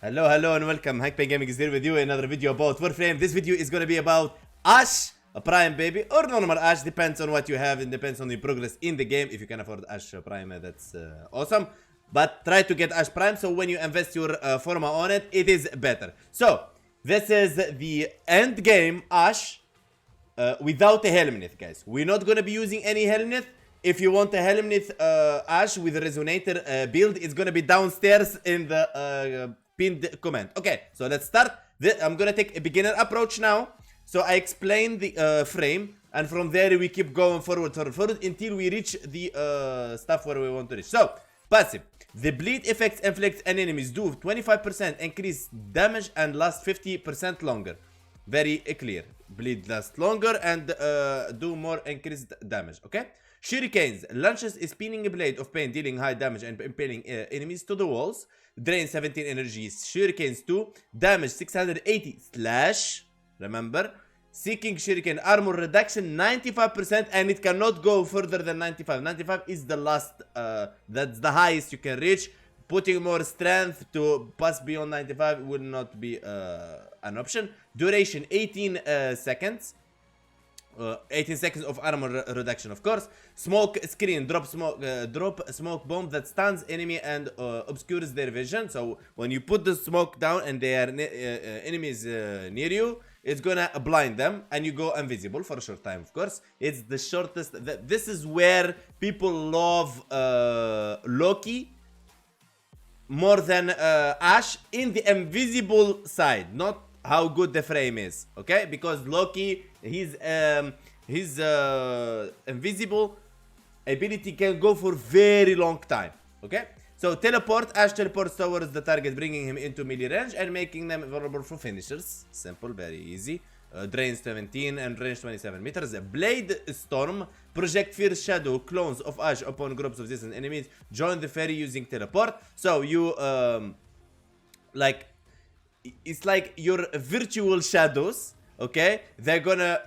Hello, and welcome. Hunkpain Gaming is here with you in another video about Warframe. This video is gonna be about Ash, a Prime baby, or normal Ash, depends on what you have and depends on your progress in the game. If you can afford Ash Prime, that's awesome. But try to get Ash Prime, so when you invest your forma on it, it is better. So, this is the end game Ash without a Helmnith, guys. We're not gonna be using any Helmnith. If you want a Helmnith Ash with a Resonator build, it's gonna be downstairs in the pinned comment. Okay, so let's start. I'm gonna take a beginner approach now. So I explain the frame, and from there we keep going forward until we reach the stuff where we want to reach. So, passive. The bleed effects inflict on enemies do 25% increase damage and last 50% longer. Very clear. Bleed lasts longer and do more increased damage. Okay. Shurikens launches a spinning blade of pain, dealing high damage and impaling enemies to the walls. Drain 17 energies. Shurikens 2 damage 680 slash. Remember, seeking shuriken armor reduction 95%, and it cannot go further than 95. 95 is the last. That's the highest you can reach. Putting more strength to pass beyond 95 will not be an option. Duration 18 seconds. 18 seconds of armor reduction, of course. Smoke screen, drop smoke bomb that stuns enemy and obscures their vision. So when you put the smoke down and they are enemies near you, it's gonna blind them and you go invisible for a short time. Of course, it's the shortest. This is where people love Loki more than Ash in the invisible side, not how good the frame is. Okay, because Loki, his invisible ability can go for very long time. Okay, so teleport. Ash teleports towards the target, bringing him into melee range and making them vulnerable for finishers. Simple, very easy. Drains 17 and range 27 meters. Blade storm. Project fierce shadow clones of Ash upon groups of distant enemies. Join the ferry using teleport. So you like, it's like your virtual shadows. Okay, they're gonna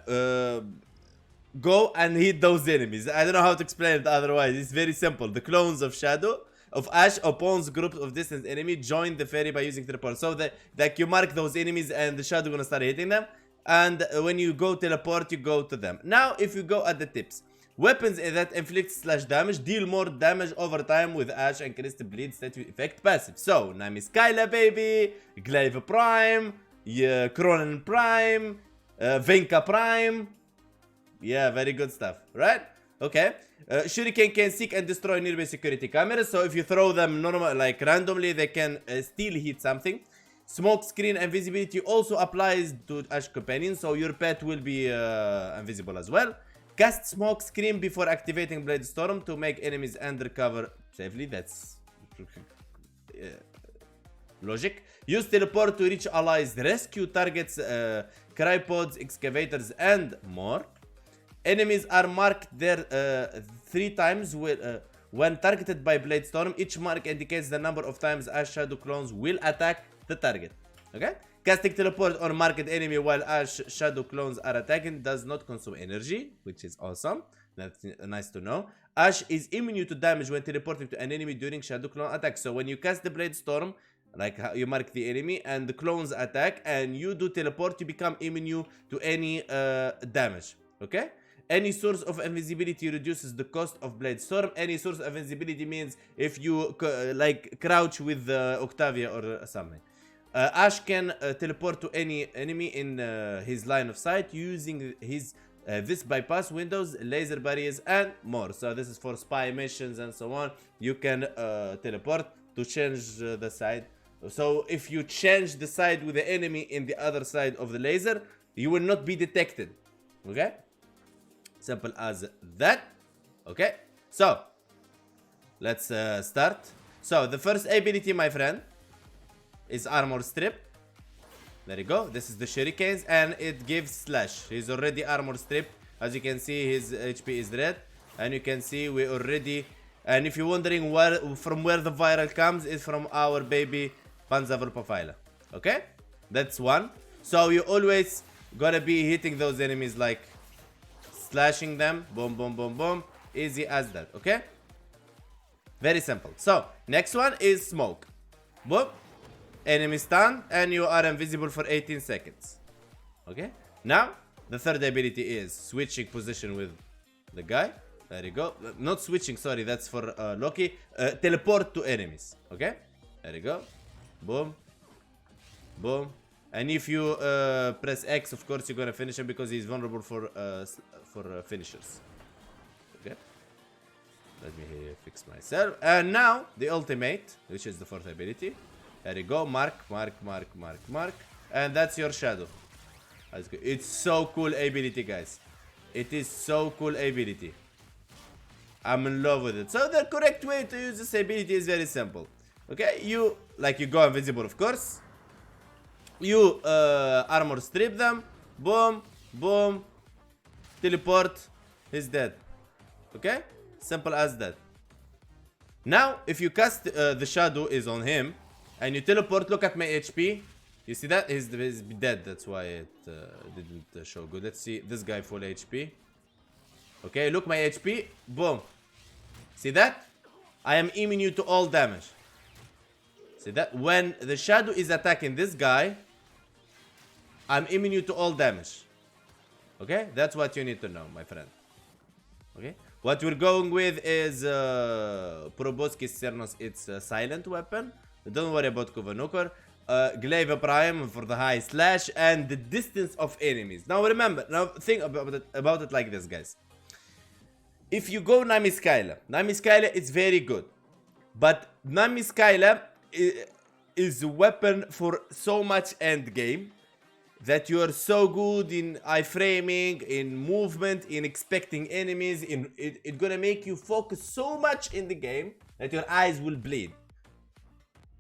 go and hit those enemies. I don't know how to explain it otherwise. It's very simple. The clones of shadow of Ash opposes groups of distant enemy. Join the ferry by using teleport. So that like you mark those enemies and the shadow gonna start hitting them. And when you go teleport, you go to them. Now, if you go at the tips, weapons that inflict slash damage deal more damage over time with Ash and increased bleed statue effect passive. So Nami Skyla baby, Glaive Prime, Cronin Prime, Venka Prime. Yeah, very good stuff, right? Okay. Shuriken can seek and destroy nearby security cameras. So if you throw them normal, like randomly, they can still hit something. Smoke screen invisibility also applies to Ash companions, so your pet will be invisible as well. Cast smoke screen before activating Blade Storm to make enemies under cover safely. That's logic. Use teleport to reach allies, rescue targets, crypods, excavators, and more. Enemies are marked there 3 times when targeted by Blade Storm. Each mark indicates the number of times Ash Shadow clones will attack the target. Okay? Casting teleport on marked enemy while Ash Shadow clones are attacking does not consume energy, which is awesome. That's nice to know. Ash is immune to damage when teleporting to an enemy during Shadow clone attack. So when you cast the Blade Storm, like you mark the enemy and the clones attack and you do teleport, you become immune to any damage. Okay? Any source of invisibility reduces the cost of Blade Storm. Any source of invisibility means if you like crouch with Octavia or something. Ash can teleport to any enemy in his line of sight using his this bypass windows, laser barriers, and more. So this is for spy missions and so on. You can teleport to change the side. So if you change the side with the enemy in the other side of the laser, you will not be detected. Okay? Simple as that. Okay, so let's start. So the first ability, my friend, is armor strip. There you go. This is the shurikens and it gives slash. He's already armor stripped. As you can see, his HP is red, and you can see we already. And if you're wondering from where the viral comes, it's from our baby Panzer Profiler. Okay, that's one. So you always gotta be hitting those enemies, like slashing them, boom, boom, boom, boom, easy as that. Okay, very simple. So next one is smoke. Boom, enemy stun, and you are invisible for 18 seconds. Okay? Now, the third ability is switching position with the guy. There you go. Not switching, sorry, that's for Loki. Teleport to enemies. Okay? There you go. Boom. Boom. And if you press X, of course, you're gonna finish him because he's vulnerable for finishers. Okay? Let me fix myself. And now, the ultimate, which is the fourth ability. There you go. Mark, mark, mark, mark, mark. And that's your shadow. That's good. It's so cool ability, guys. It is so cool ability. I'm in love with it. So the correct way to use this ability is very simple. Okay? You go invisible, of course. You armor strip them. Boom, boom. Teleport. He's dead. Okay? Simple as that. Now, if you cast the shadow is on him, and you teleport, look at my HP. You see that? He's dead. That's why it didn't show good. Let's see. This guy full HP. Okay, look my HP. Boom. See that? I am immune to all damage. See that? When the shadow is attacking this guy, I'm immune to all damage. Okay? That's what you need to know, my friend. Okay? What we're going with is Proboskis Cernos. It's a silent weapon. Don't worry about Kuvanukor. Glaive Prime for the high slash and the distance of enemies. Now remember, now think about it like this, guys. If you go Namiskaila is very good. But Namiskaila is a weapon for so much endgame that you are so good in iframing, in movement, in expecting enemies. It's gonna make you focus so much in the game that your eyes will bleed.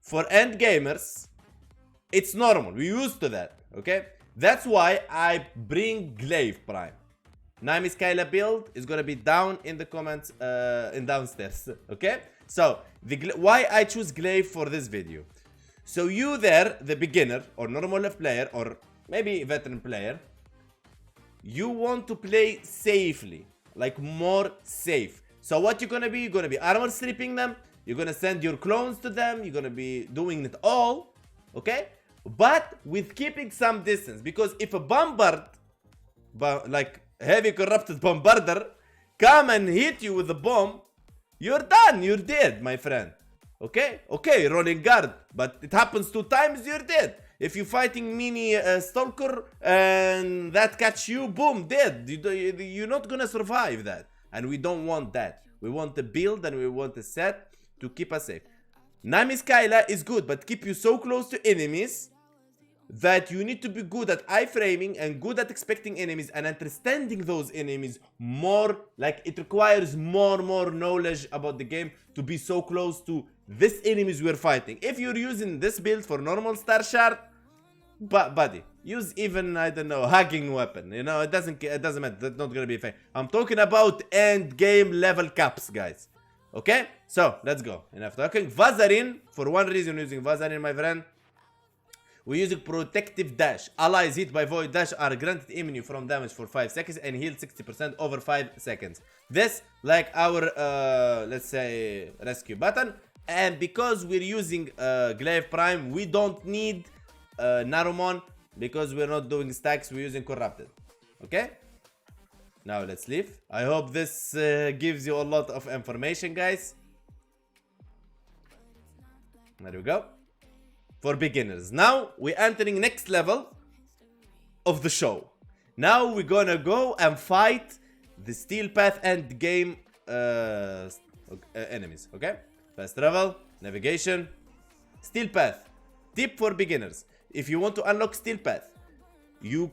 For end gamers, it's normal. We're used to that. Okay? That's why I bring Glaive Prime. Namiskaila build is gonna be down in the comments, in downstairs. Okay? So, why I choose Glaive for this video. So you there, the beginner, or normal player, or maybe veteran player, you want to play safely. Like more safe. So what you're gonna be? You're gonna be armor stripping them. You're gonna send your clones to them. You're gonna be doing it all. Okay? But with keeping some distance. Because if a bombard, like heavy corrupted bombarder, come and hit you with a bomb, you're done. You're dead, my friend. Okay? Okay, rolling guard. But it happens 2 times, you're dead. If you're fighting mini stalker and that catch you, boom, dead. You're not gonna survive that. And we don't want that. We want a build and we want a set to keep us safe. Namiskaila is good, but keep you so close to enemies that you need to be good at iframing and good at expecting enemies and understanding those enemies more. Like it requires more knowledge about the game to be so close to this enemies we're fighting. If you're using this build for normal star shard, buddy, use even, I don't know, hugging weapon. You know, it doesn't matter. That's not gonna be effective. I'm talking about end game level caps, guys. Okay, so let's go. Enough talking. Vazarin, for one reason using Vazarin, my friend. We're using protective dash. Allies hit by void dash are granted immunity from damage for 5 seconds and heal 60% over 5 seconds. This like our let's say rescue button. And because we're using Glaive Prime, we don't need Narumon because we're not doing stacks. We're using corrupted. Okay. Now let's leave. I hope this gives you a lot of information, guys. There we go. For beginners. Now we're entering next level of the show. Now we're gonna go and fight the Steel Path end game enemies. Okay? Fast travel, navigation, Steel Path. Tip for beginners. If you want to unlock Steel Path, you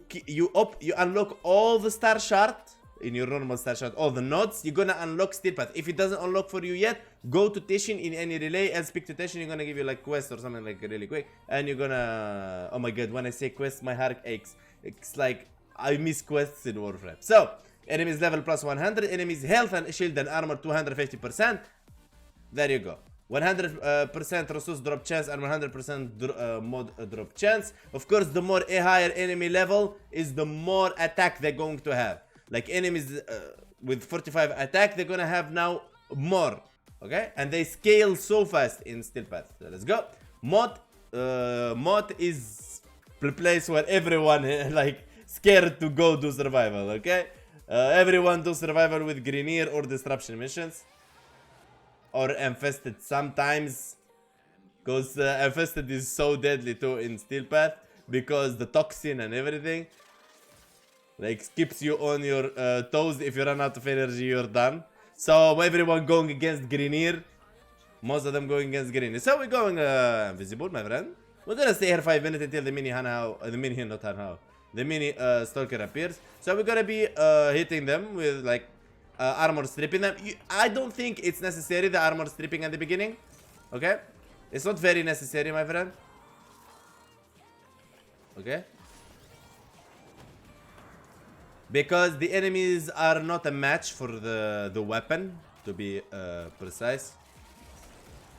unlock all the star shard in your normal star shard, all the nodes. You're gonna unlock Steel Path. If it doesn't unlock for you yet, go to Tishin in any relay and speak to Tishin. You're gonna give you like quest or something like really quick, and you're gonna, oh my god, when I say quest my heart aches. It's like I miss quests in Warframe. So enemies level plus 100, enemies health and shield and armor 250%. There you go. 100% resource drop chance and 100% mod drop chance. Of course, the more a higher enemy level is, the more attack they're going to have. Like enemies with 45 attack, they're gonna have now more. Okay? And they scale so fast in Steel Path. So let's go. Mod Mod is the place where everyone like scared to go do survival, okay? Everyone do survival with Greeneer or disruption missions. Or infested sometimes. Because infested is so deadly too in Steel Path. Because the toxin and everything. Like keeps you on your toes. If you run out of energy, you're done. So everyone going against Greeneer. Most of them going against Greeneer. So we're going invisible, my friend. We're gonna stay here 5 minutes until the mini the mini stalker appears. So we're gonna be hitting them with like armor stripping them. I don't think it's necessary, the armor stripping at the beginning. Okay? It's not very necessary, my friend. Okay? Because the enemies are not a match for the weapon, to be precise.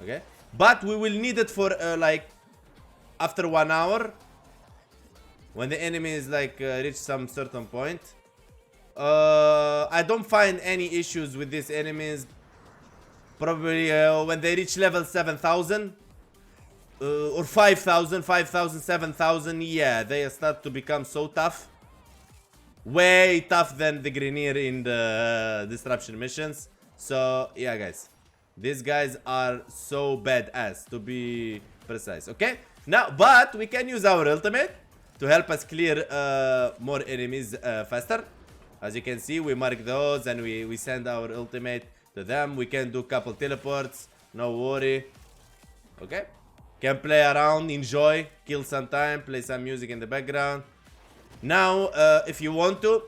Okay? But we will need it for like after 1 hour. When the enemies like reach some certain point. I don't find any issues with these enemies. Probably when they reach level 7,000 or 5,000, 7,000, yeah, they start to become so tough. Way tough than the Greeneer in the disruption missions. So yeah, guys, these guys are so badass, to be precise. Okay, now but we can use our ultimate to help us clear more enemies faster. As you can see, we mark those and we send our ultimate to them. We can do couple teleports, no worry. Okay, can play around, enjoy, kill some time, play some music in the background. Now if you want to,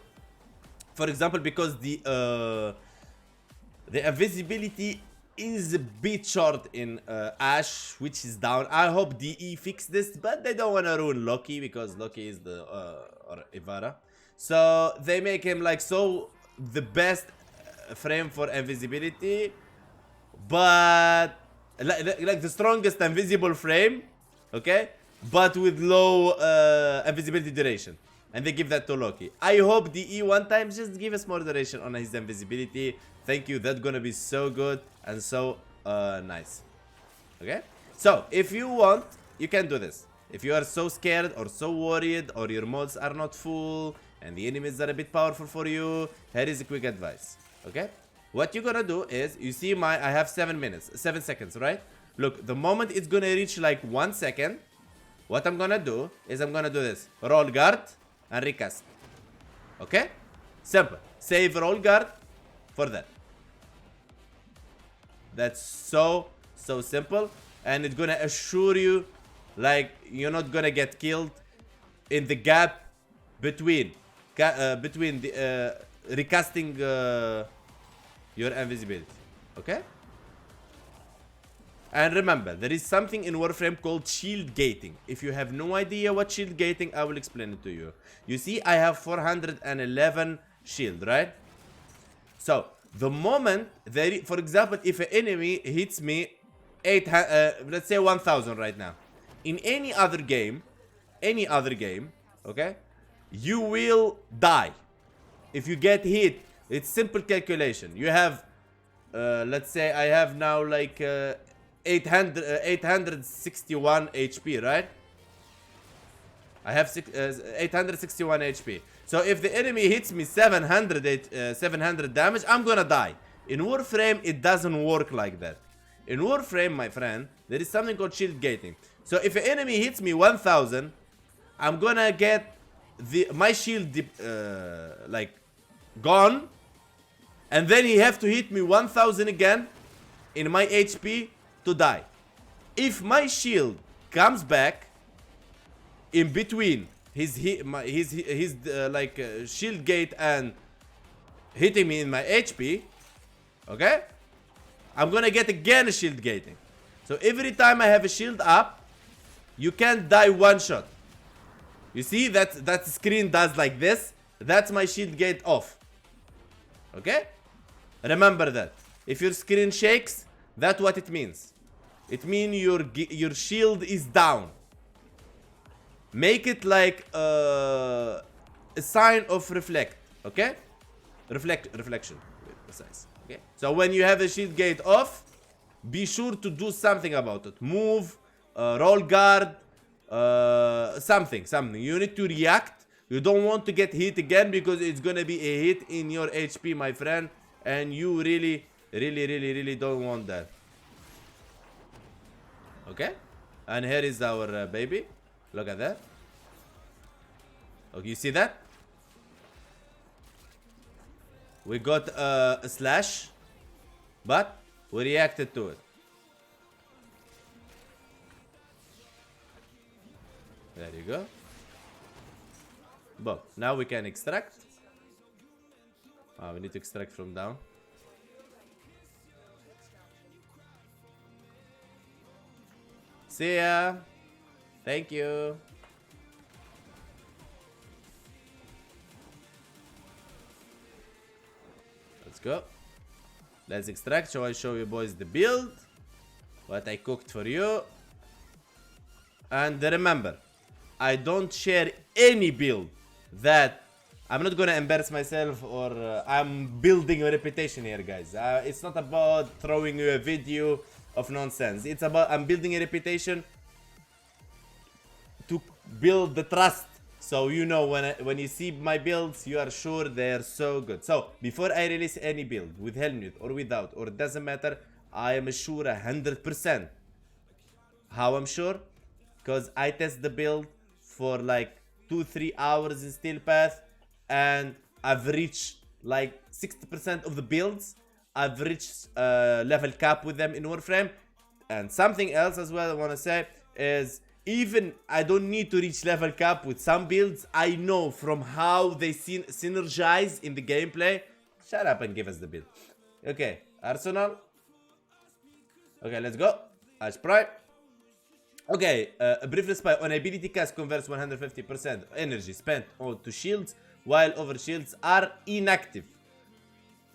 for example, because the invisibility is a bit short in Ash, which is down. I hope DE fix this, but they don't want to ruin Loki because Loki is the or Ivara. So they make him like so the best frame for invisibility, but like the strongest invisible frame, okay, but with low invisibility duration, and they give that to Loki. I hope DE one time just give us more duration on his invisibility. Thank you, that's gonna be so good and so nice. Okay, so if you want, you can do this. If you are so scared or so worried, or your mods are not full and the enemies are a bit powerful for you, here is a quick advice. Okay, what you're gonna do is, you see I have 7 seconds, right? Look, the moment it's gonna reach like 1 second, what I'm gonna do is I'm gonna do this: roll guard and recast. Okay, simple. Save roll guard for that. That's so simple, and it's gonna assure you like you're not gonna get killed in the gap between the recasting your invisibility. Okay, and remember, there is something in Warframe called shield gating. If you have no idea what shield gating, I will explain it to you. You see, I have 411 shield, right? So the moment that, for example, if an enemy hits me let's say 1,000 right now, in any other game, okay, you will die if you get hit. It's simple calculation. You have let's say I have now like 861 HP, right? I have 861 HP. So if the enemy hits me 700 damage, I'm gonna die. In Warframe, it doesn't work like that. In Warframe, my friend, there is something called shield gating. So if an enemy hits me 1,000, I'm gonna get my shield like gone, and then he have to hit me 1,000 again in my HP to die. If my shield comes back in between his shield gate and hitting me in my HP, okay, I'm gonna get again a shield gating. So every time I have a shield up, you can't die one shot. You see that screen does like this. That's my shield gate off. Okay, remember that. If your screen shakes, that's what it means. It means your shield is down. Make it like a sign of reflect. Okay, reflection, precise. Okay, so when you have the shield gate off, be sure to do something about it. Move, roll guard, something. You need to react. You don't want to get hit again because it's gonna be a hit in your HP, my friend, and you really don't want that. Okay, and here is our baby. Look at that. Okay, you see that? We got a slash, but we reacted to it. There you go. Boom. Now we can extract. We need to extract from down. See ya. Thank you. Let's go. Let's extract. So I show you boys the build. What I cooked for you. And remember, I don't share any build that I'm not gonna embarrass myself or I'm building a reputation here, guys. It's not about throwing you a video of nonsense. It's about I'm building a reputation to build the trust. So you know when you see my builds, you are sure they're so good. So before I release any build with Helmnith or without, or it doesn't matter, I am sure 100%. How I'm sure? Because I test the build for like 2-3 hours in Steel Path, and I've reached like 60% of the builds. I've reached level cap with them in Warframe. And something else as well I want to say is, even I don't need to reach level cap with some builds. I know from how they synergize in the gameplay. Shut up and give us the build. Okay, Arsenal. Okay, let's go. Ash Prime. Okay, a brief respite on ability cast converts 150% energy spent to shields, while over shields are inactive.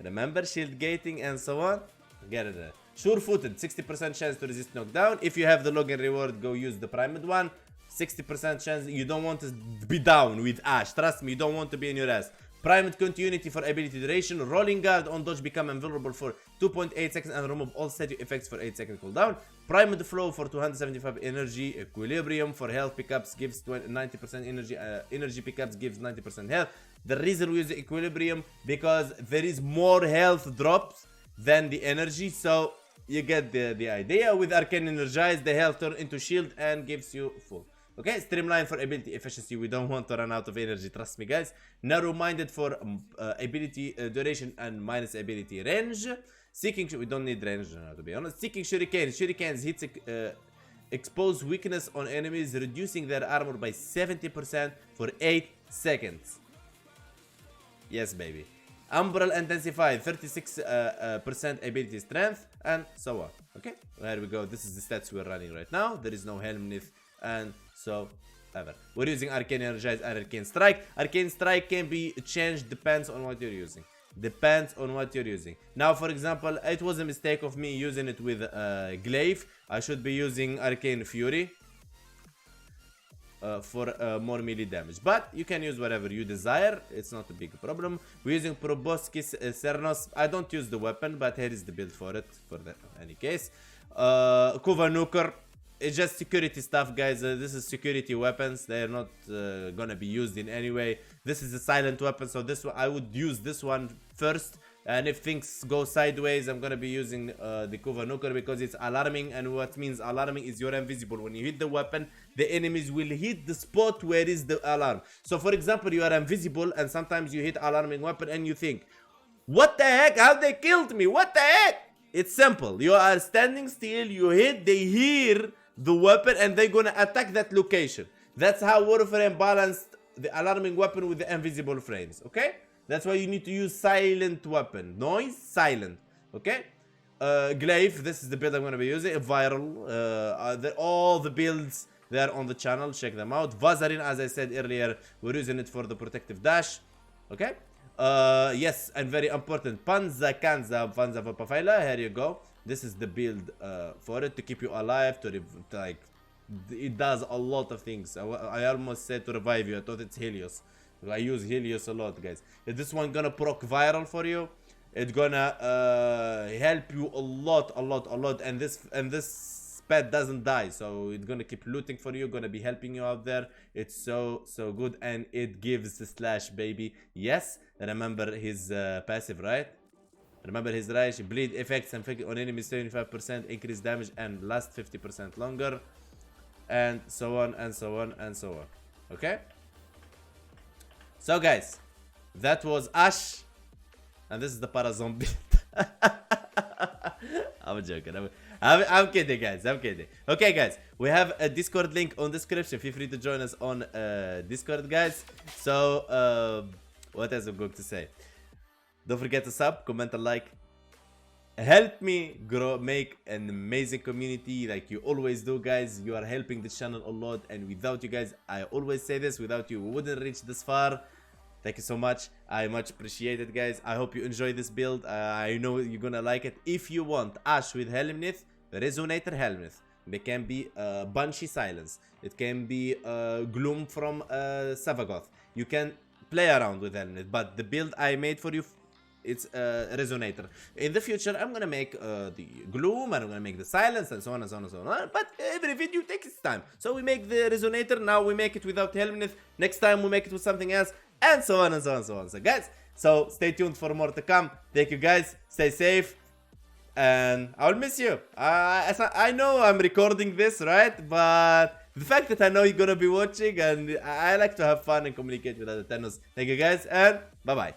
Remember shield gating and so on? Get it there. Sure footed, 60% chance to resist knockdown. If you have the login reward, go use the primed one. 60% chance. You don't want to be down with Ash. Trust me, you don't want to be in your ass. Primed continuity for ability duration. Rolling guard on dodge become invulnerable for 2.8 seconds and remove all static effects for 8 second cooldown. Primed flow for 275 energy. Equilibrium for health pickups gives 90% energy. Energy pickups gives 90% health. The reason we use the equilibrium because there is more health drops than the energy, so you get the idea. With Arcane Energize, the health turn into shield and gives you full. Okay, Streamline for ability efficiency. We don't want to run out of energy, trust me, guys. Narrow Minded for ability duration and minus ability range. Seeking, we don't need range to be honest. Seeking Shuriken. Shurikens hits expose weakness on enemies, reducing their armor by 70% for 8 seconds. Yes, baby. Umbral Intensified, 36% ability strength, and so on. Okay, there we go. This is the stats we're running right now. There is no Helmnith, and so ever. We're using Arcane Energize and Arcane Strike. Arcane Strike can be changed, depends on what you're using. Depends on what you're using. Now, for example, it was a mistake of me using it with Glaive. I should be using Arcane Fury for more melee damage, but you can use whatever you desire. It's not a big problem. We're using Proboscis Cernos. I don't use the weapon, but here is the build for it, for any case. Kuva Nuker. It's just security stuff, guys. This is security weapons. They're not gonna be used in any way. This is a silent weapon, so this one I would use this one first. And if things go sideways, I'm gonna be using the Kuva Nuker because it's alarming. And what means alarming is you're invisible. When you hit the weapon, the enemies will hit the spot where is the alarm. So for example, you are invisible and sometimes you hit alarming weapon and you think, what the heck? How they killed me? What the heck? It's simple. You are standing still, you hit, they hear the weapon and they're gonna attack that location. That's how Warframe balanced the alarming weapon with the invisible frames. Okay? That's why you need to use silent weapon. Noise, silent. Okay? Glaive, this is the build I'm going to be using. Viral. All the builds there on the channel. Check them out. Vazarin, as I said earlier, we're using it for the protective dash. Okay? Yes, and very important. Panza Kanza Panza Vapafaila. Here you go. This is the build for it to keep you alive. Like, it does a lot of things. I almost said to revive you. I thought it's Helios. I use Helios a lot, guys. Is this one gonna proc viral for you? It's gonna help you a lot. And this pet doesn't die, so it's gonna keep looting for you, gonna be helping you out there. It's so good, and it gives the slash, baby. Yes, remember his passive, right? Remember his rash, bleed effects inflict on enemies 75%, increase damage and last 50% longer, and so on and so on and so on. Okay, so guys, that was Ash, and this is the para zombie. I'm joking. I'm kidding, guys. I'm kidding. Okay, guys, we have a Discord link on description. Feel free to join us on Discord, guys. So, what else I'm going to say? Don't forget to sub, comment, and like. Help me grow, make an amazing community like you always do, guys. You are helping the channel a lot, and without you guys, I always say this, without you, we wouldn't reach this far. Thank you so much. I much appreciate it, guys. I hope you enjoy this build. I know you're gonna like it. If you want Ash with Helmnith, Resonator Helmnith, it can be Banshee Silence, it can be Gloom from Savagoth. You can play around with Helmnith, but the build I made for you, it's Resonator. In the future, I'm gonna make the Gloom, and I'm gonna make the Silence, and so on and so on and so on. But every video takes its time. So we make the Resonator, now we make it without Helmnith. Next time we make it with something else, and so on and so on and so on. So guys, so stay tuned for more to come. Thank you, guys. Stay safe, and I'll miss you. I know I'm recording this, right? But the fact that I know you're gonna be watching, and I like to have fun and communicate with other Tennos. Thank you, guys, and bye-bye.